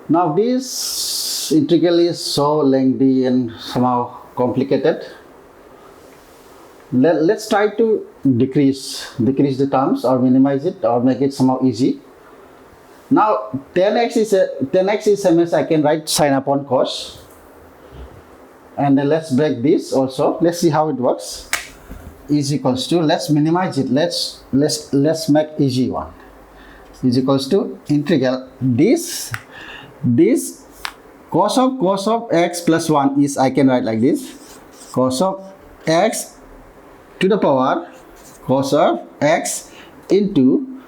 Now this integral is so lengthy and somehow complicated. Let's try to decrease the terms or minimize it or make it somehow easy. Now tanx is same as I can write sine upon cos. And then let's break this also. Let's see how it works. Is equals to, let's minimize it. Let's make easy one. Is equals to integral this cos of x plus 1 is, I can write like this, cos of x to the power cos of x into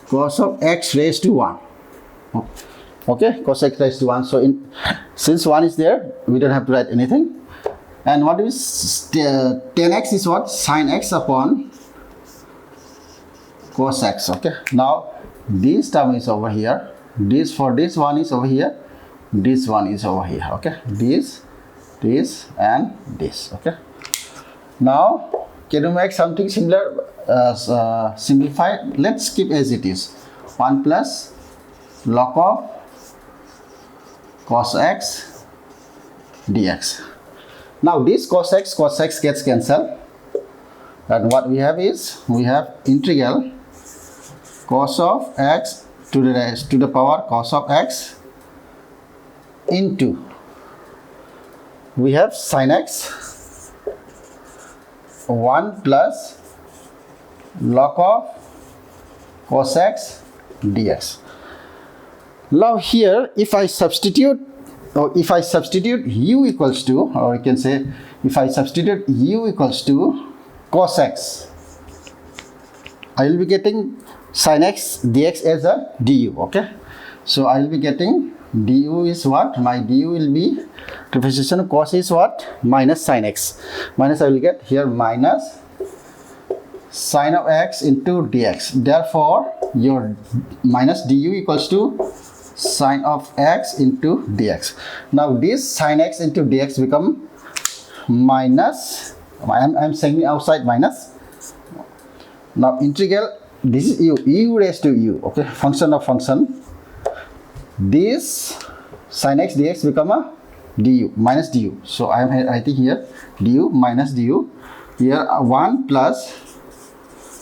cos of x raised to 1. Okay, cos x raised to 1. So since 1 is there, we don't have to write anything. And what is tanx is what? Sin x upon cos x. Okay, now this term is over here. This one is over here. This one is over here. Okay, this and this. Okay, now can you make something similar? Simplified. Let's keep as it is. 1 plus log of cos x dx. Now this cos x gets cancelled, and what we have is, we have integral cos of x to the power cos of x into, we have sin x 1 plus log of cos x dx. Now here if I substitute u equals to, or you can say if I substitute u equals to cos x, I will be getting sin x dx as a du. Okay, so I will be getting du is what? My du will be representation of cos is what? Minus sin x. Minus, I will get here minus sin of x into dx. Therefore your minus du equals to sin of x into dx. Now this sin x into dx become minus, I'm saying outside minus. Now integral, this is u raised to u. Okay, function of function. This sin x dx become a du, minus du. So I am writing here du minus du. Here 1 plus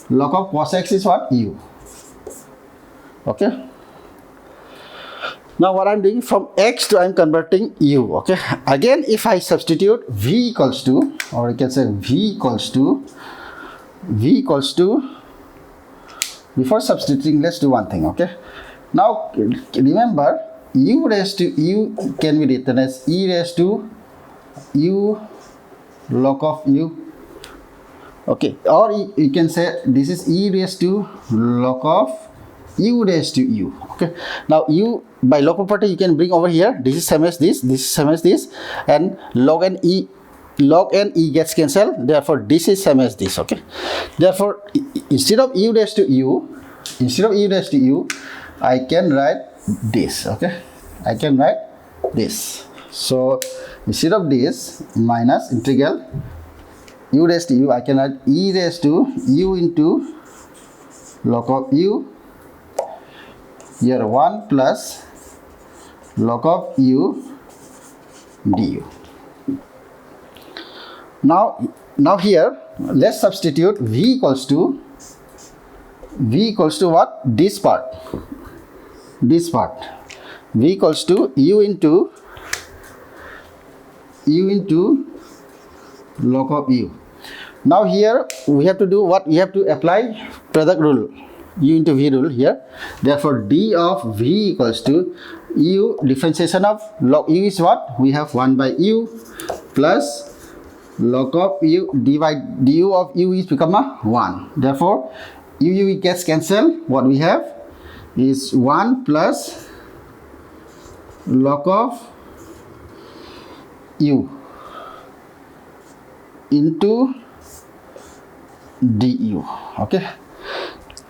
log of cos x is what? U. Okay. Now what I'm doing, from x to I'm converting u. Okay. Again, if I substitute v equals to, or you can say v equals to, before substituting, let's do one thing. Okay. Now remember, u raised to u can be written as e raised to u log of u. Okay, or you can say this is e raised to log of u raised to u. Okay, now u by log property you can bring over here. This is same as this is same as this, and log and e gets cancelled. Therefore this is same as this. Okay, therefore instead of u raised to u, I can write this. Okay, I can write this. So instead of this, minus integral u raised to u, I can write e raised to u into log of u. Here 1 plus log of u du. Now here let's substitute v equals to what? This part. V equals to u into log of u. Now here we have to do what? We have to apply product rule, u into v rule here. Therefore d of v equals to u differentiation of log u is what? We have 1 by u plus log of u du of u is become a 1. Therefore u gets cancelled. What we have is 1 plus log of u into du. Okay,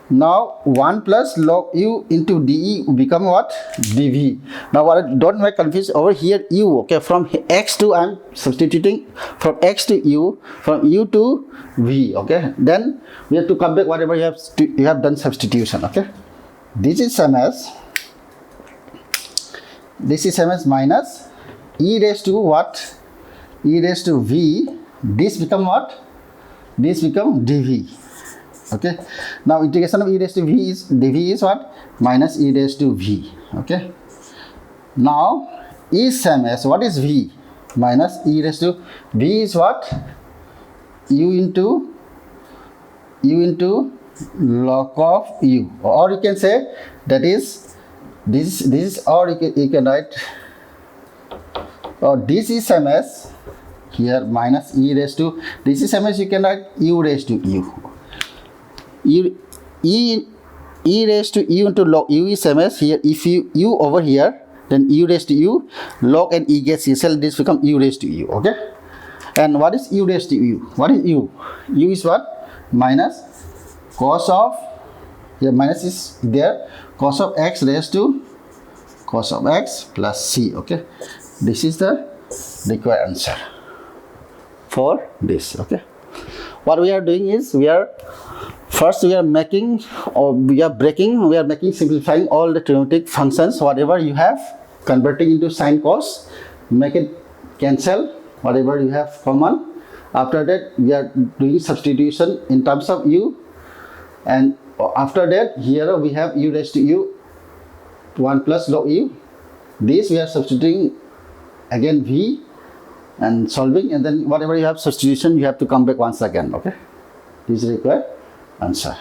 now 1 plus log u into de become what? dv. Now don't make confused over here u. Okay, from x to I'm substituting from x to u, from u to v. Okay, then we have to come back whatever you have done substitution. Okay, this is same as this is same as minus e raised to what? E raised to v. This become what? This become dv. Okay. Now integration of e raised to v is dv is what? Minus e raised to v. Okay. Now is same as what is v? Minus e raised to v is what? U into log of u, or you can say that is this, or you can write, or this is same as here minus e raised to, this is same as you can write u raised to u. E raised to u into log u is same as here, if u over here, then u raised to u, log and e gets cancelled, this become u raised to u. Okay. And what is u raised to u? What is u? U is what? Minus cos of, here minus is there, cos of x raised to cos of x plus c. Okay. This is the required answer for this. Okay. What we are doing is, we are making, or we are making, simplifying all the trigonometric functions, whatever you have, converting into sine cos, make it cancel, whatever you have common. After that, we are doing substitution in terms of u, and after that, here we have u raised to u, 1 plus log u. This we are substituting again v and solving, and then whatever you have substitution, you have to come back once again. Okay. This is required answer.